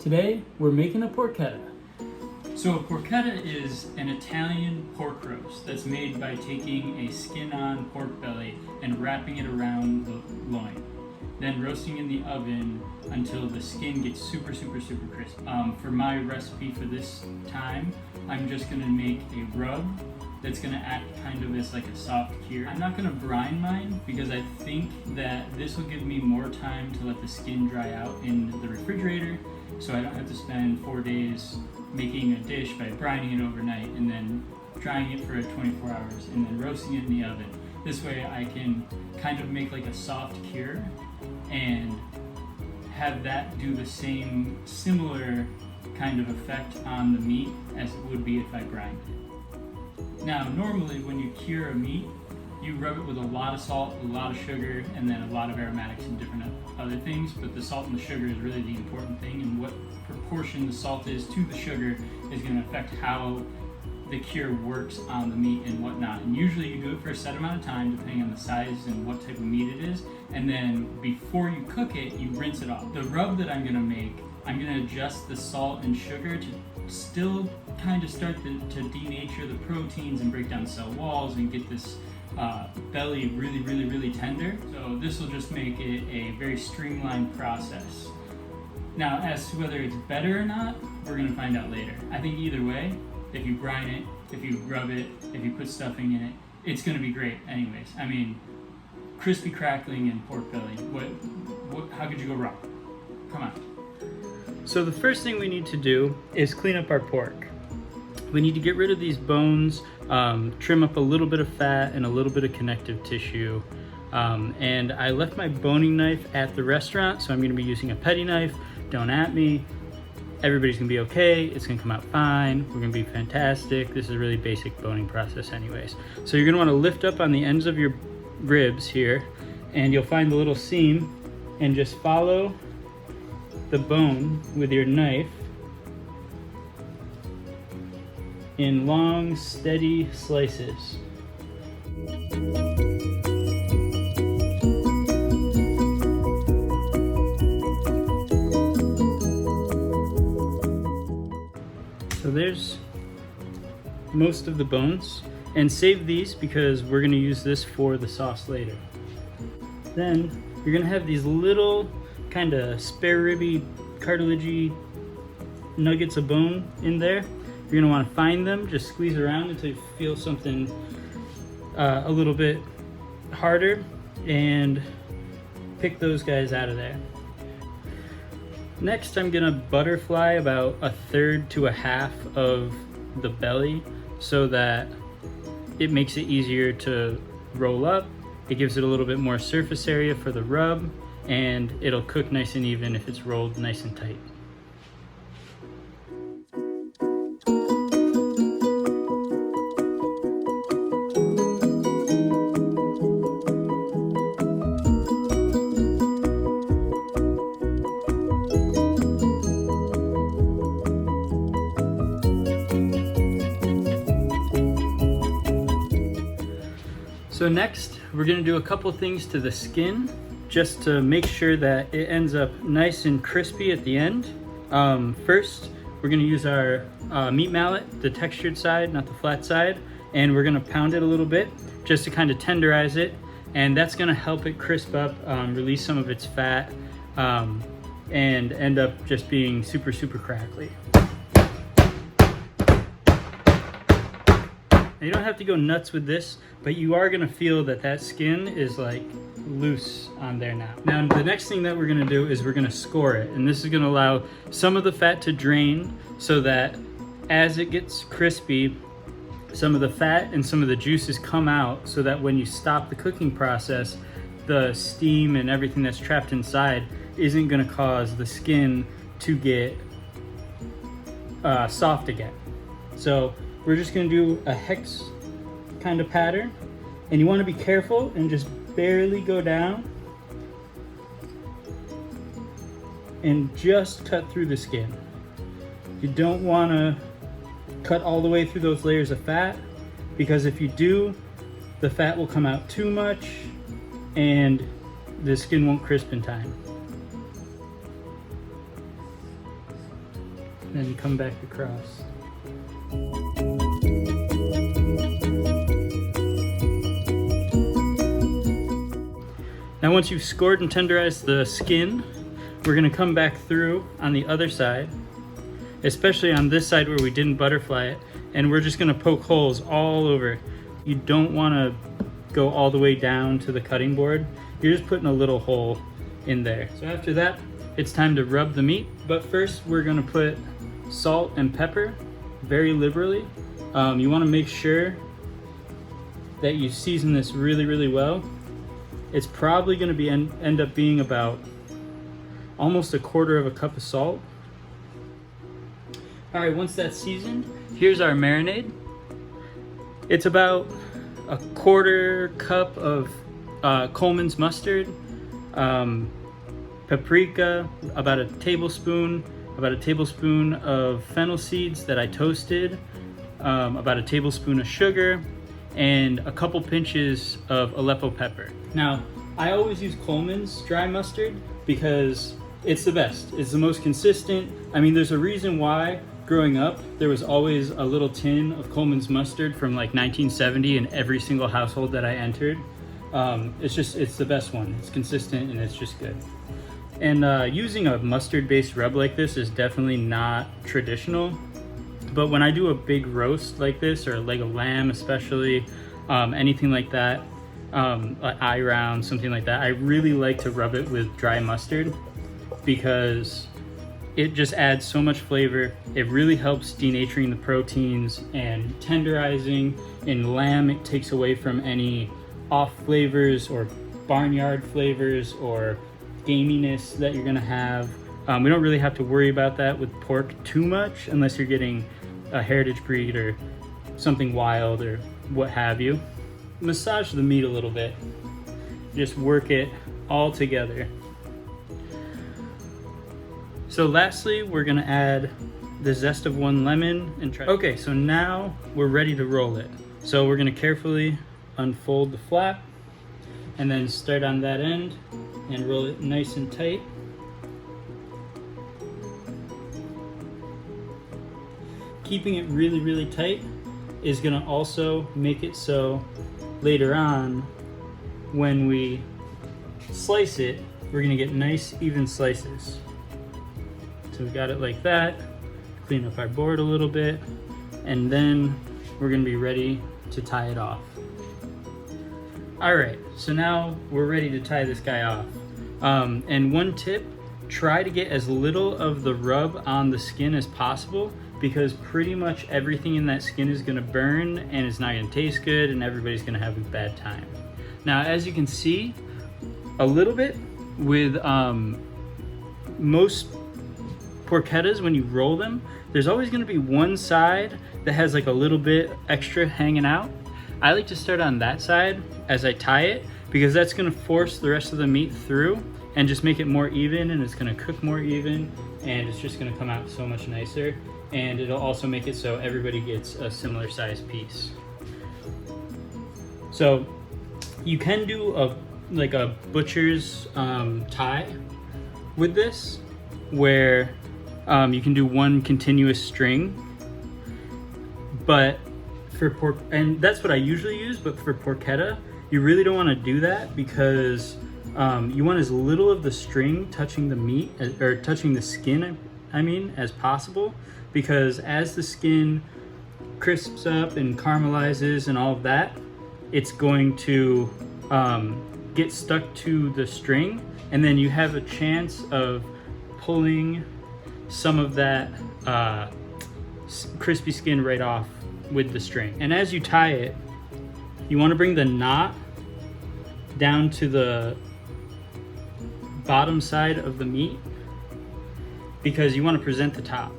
Today, we're making a porchetta. So a porchetta is an Italian pork roast that's made by taking a skin-on pork belly and wrapping it around the loin, then roasting in the oven until the skin gets super crisp. For my recipe for this time, I'm just gonna make a rub that's gonna act kind of as like a soft cure. I'm not gonna brine mine because I think that this will give me more time to let the skin dry out in the refrigerator, so I don't have to spend 4 days making a dish by brining it overnight and then drying it for 24 hours and then roasting it in the oven. This way I can kind of make like a soft cure and have that do the same similar kind of effect on the meat as it would be if I brined it. Now normally when you cure a meat, you rub it with a lot of salt, a lot of sugar, and then a lot of aromatics and different other things, but the salt and the sugar is really the important thing, and what proportion the salt is to the sugar is going to affect how the cure works on the meat and whatnot. And usually you do it for a set amount of time depending on the size and what type of meat it is, and then before you cook it, you rinse it off. The rub that I'm going to make, I'm going to adjust the salt and sugar to still kind of start to denature the proteins and break down cell walls and get this belly really tender. So this will just make it a very streamlined process. Now, as to whether it's better or not, we're gonna find out later. I think either way, if you brine it, if you rub it, if you put stuffing in it, it's gonna be great anyways. I mean, crispy crackling and pork belly, how could you go wrong? Come on. So the first thing we need to do is clean up our pork. We need to get rid of these bones, trim up a little bit of fat and a little bit of connective tissue. And I left my boning knife at the restaurant, so I'm gonna be using a petty knife. Don't at me. Everybody's gonna be okay. It's gonna come out fine. We're gonna be fantastic. This is a really basic boning process anyways. So you're gonna wanna lift up on the ends of your ribs here, and you'll find the little seam, and just follow the bone with your knife in long, steady slices. So there's most of the bones, and save these because we're gonna use this for the sauce later. Then you're gonna have these little kind of spare ribby, cartilagey nuggets of bone in there. You're gonna wanna find them, just squeeze around until you feel something a little bit harder, and pick those guys out of there. Next, I'm gonna butterfly about 1/3 to 1/2 of the belly so that it makes it easier to roll up. It gives it a little bit more surface area for the rub, and it'll cook nice and even if it's rolled nice and tight. So next, we're gonna do a couple things to the skin just to make sure that it ends up nice and crispy at the end. First, we're gonna use our meat mallet, the textured side, not the flat side, and we're gonna pound it a little bit just to kind of tenderize it, and that's gonna help it crisp up, release some of its fat, and end up just being super crackly. Now, you don't have to go nuts with this, but you are gonna feel that skin is like loose on there now. Now, the next thing that we're gonna do is we're gonna score it, and this is gonna allow some of the fat to drain so that as it gets crispy, some of the fat and some of the juices come out, so that when you stop the cooking process, the steam and everything that's trapped inside isn't gonna cause the skin to get soft again. So we're just gonna do a hex kind of pattern, and you wanna be careful and just barely go down and just cut through the skin. You don't wanna cut all the way through those layers of fat, because if you do, the fat will come out too much and the skin won't crisp in time. then come back across. Now once you've scored and tenderized the skin, we're gonna come back through on the other side, especially on this side where we didn't butterfly it, and we're just gonna poke holes all over. You don't wanna go all the way down to the cutting board. You're just putting a little hole in there. So after that, it's time to rub the meat, but first we're gonna put salt and pepper very liberally. You wanna make sure that you season this really, really well. It's probably gonna be end up being about almost 1/4 cup of salt. All right, once that's seasoned, here's our marinade. It's about 1/4 cup of Coleman's mustard, paprika, about a tablespoon of fennel seeds that I toasted, about a tablespoon of sugar, and a couple pinches of Aleppo pepper. Now, I always use Coleman's dry mustard because it's the best. It's the most consistent. I mean, there's a reason why growing up, there was always a little tin of Coleman's mustard from like 1970 in every single household that I entered. It's the best one. It's consistent and it's just good. And using a mustard-based rub like this is definitely not traditional. But when I do a big roast like this, or a leg of lamb especially, anything like that, an eye round, something like that, I really like to rub it with dry mustard because it just adds so much flavor. It really helps denaturing the proteins and tenderizing. In lamb, it takes away from any off flavors or barnyard flavors or gaminess that you're gonna have. We don't really have to worry about that with pork too much unless you're getting a heritage breed or something wild or what have you. Massage the meat a little bit. Just work it all together. So lastly, we're gonna add the zest of 1 lemon and try. Okay, so now we're ready to roll it. So we're gonna carefully unfold the flap and then start on that end and roll it nice and tight. Keeping it really, really tight is gonna also make it so later on when we slice it, we're gonna get nice, even slices. So we got it like that. Clean up our board a little bit, and then we're gonna be ready to tie it off. All right, so now we're ready to tie this guy off. And one tip, try to get as little of the rub on the skin as possible, because pretty much everything in that skin is gonna burn and it's not gonna taste good and everybody's gonna have a bad time. Now, as you can see, a little bit with most porchettas, when you roll them, there's always gonna be one side that has like a little bit extra hanging out. I like to start on that side as I tie it because that's gonna force the rest of the meat through and just make it more even, and it's gonna cook more even, and it's just gonna come out so much nicer. And it'll also make it so everybody gets a similar size piece. So you can do a butcher's tie with this, where you can do one continuous string, but for pork, and that's what I usually use, but for porchetta, you really don't want to do that because you want as little of the string touching the meat, or touching the skin, I mean, as possible, because as the skin crisps up and caramelizes and all of that, it's going to get stuck to the string, and then you have a chance of pulling some of that crispy skin right off with the string. And as you tie it, you want to bring the knot down to the bottom side of the meat because you want to present the top.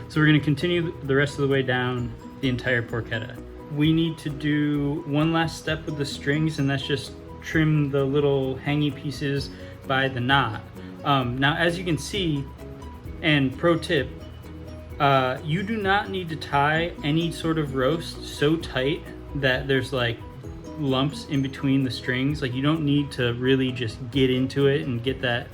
So we're going to continue the rest of the way down the entire porchetta. We need to do one last step with the strings, and that's just trim the little hangy pieces by the knot. Now, as you can see, and pro tip, you do not need to tie any sort of roast so tight that there's like lumps in between the strings. Like, you don't need to really just get into it and get that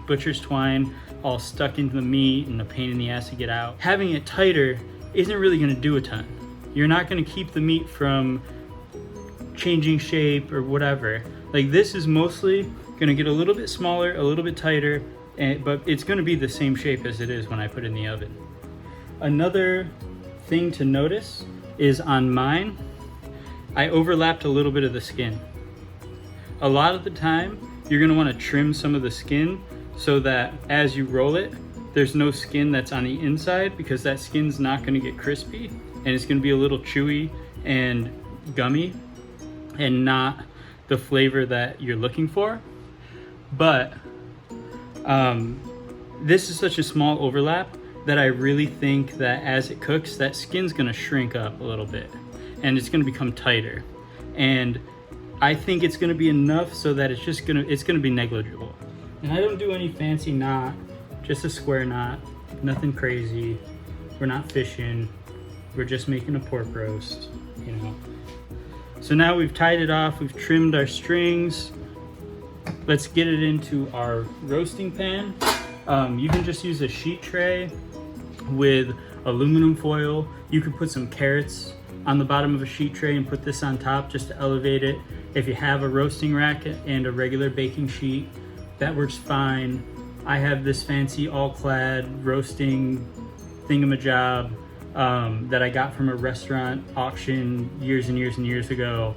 butcher's twine. all stuck into the meat and a pain in the ass to get out. Having it tighter isn't really gonna do a ton. You're not gonna keep the meat from changing shape or whatever. Like, this is mostly gonna get a little bit smaller, a little bit tighter, but it's gonna be the same shape as it is when I put it in the oven. Another thing to notice is on mine, I overlapped a little bit of the skin. A lot of the time, you're gonna wanna trim some of the skin so that as you roll it, there's no skin that's on the inside, because that skin's not gonna get crispy and it's gonna be a little chewy and gummy and not the flavor that you're looking for. But this is such a small overlap that I really think that as it cooks, that skin's gonna shrink up a little bit and it's gonna become tighter. And I think it's gonna be enough so that it's gonna be negligible. And I don't do any fancy knot, just a square knot, nothing crazy. We're not fishing, we're just making a pork roast, you know. So now we've tied it off, we've trimmed our strings. Let's get it into our roasting pan. You can just use a sheet tray with aluminum foil. You could put some carrots on the bottom of a sheet tray and put this on top just to elevate it. If you have a roasting rack and a regular baking sheet, that works fine. I have this fancy all-clad roasting thingamajob that I got from a restaurant auction years and years and years ago.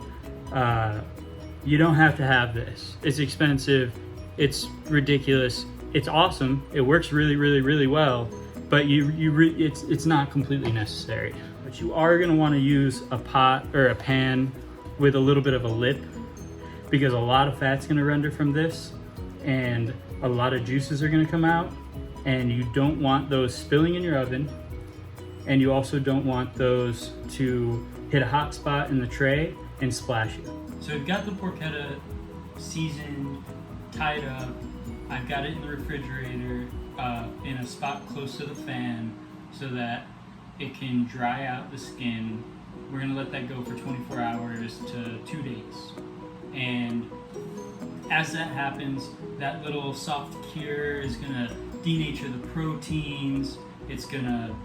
You don't have to have this. It's expensive, it's ridiculous, it's awesome, it works really, really, really well, but it's not completely necessary. But you are gonna wanna use a pot or a pan with a little bit of a lip, because a lot of fat's gonna render from this and a lot of juices are gonna come out, and you don't want those spilling in your oven, and you also don't want those to hit a hot spot in the tray and splash you. So I've got the porchetta seasoned, tied up. I've got it in the refrigerator in a spot close to the fan so that it can dry out the skin. We're gonna let that go for 24 hours to 2 days. And as that happens, that little soft cure is gonna denature the proteins. It's gonna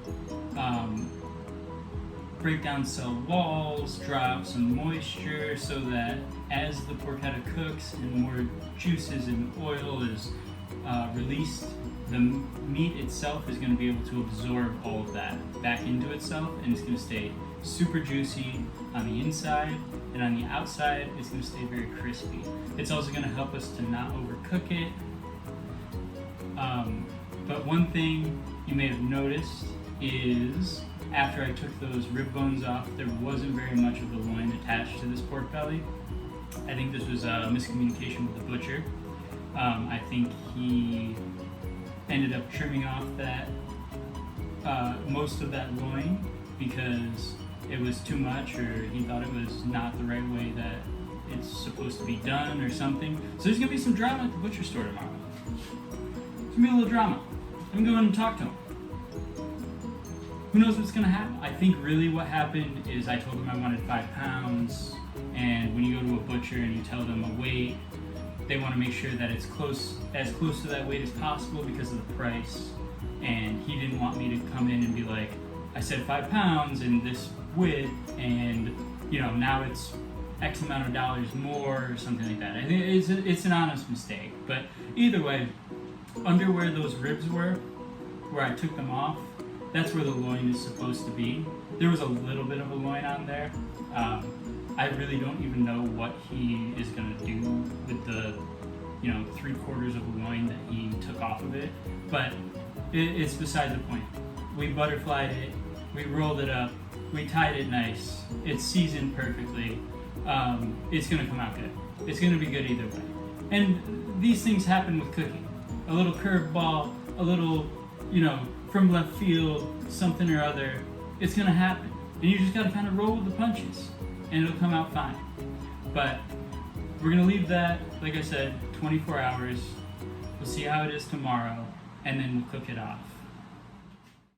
break down cell walls, draw out some moisture so that as the porchetta cooks and more juices and oil is released, the meat itself is going to be able to absorb all of that back into itself, and it's going to stay super juicy on the inside, and on the outside it's going to stay very crispy. It's also going to help us to not overcook it. But one thing you may have noticed is after I took those rib bones off, there wasn't very much of the loin attached to this pork belly. I think this was a miscommunication with the butcher. I think he ended up trimming off that most of that loin because it was too much, or he thought it was not the right way that it's supposed to be done or something. So there's gonna be some drama at the butcher store tomorrow. There's gonna be a little drama. I'm gonna go in and talk to him. Who knows what's gonna happen? I think really what happened is I told him I wanted 5 pounds, and when you go to a butcher and you tell them a weight, they want to make sure that it's as close to that weight as possible because of the price. And he didn't want me to come in and be like, I said 5 pounds and this width, and you know, now it's X amount of dollars more or something like that. I think it's an honest mistake. But either way, under where those ribs were, where I took them off, that's where the loin is supposed to be. There was a little bit of a loin on there. I really don't even know what he is gonna do with the, 3/4 of a loin that he took off of it. But it's beside the point. We butterflied it, we rolled it up, we tied it nice. It's seasoned perfectly. It's gonna come out good. It's gonna be good either way. And these things happen with cooking. A little curveball, a little, from left field, something or other, it's gonna happen. And you just gotta kind of roll with the punches, and it'll come out fine. But we're gonna leave that, like I said, 24 hours. We'll see how it is tomorrow, and then we'll cook it off.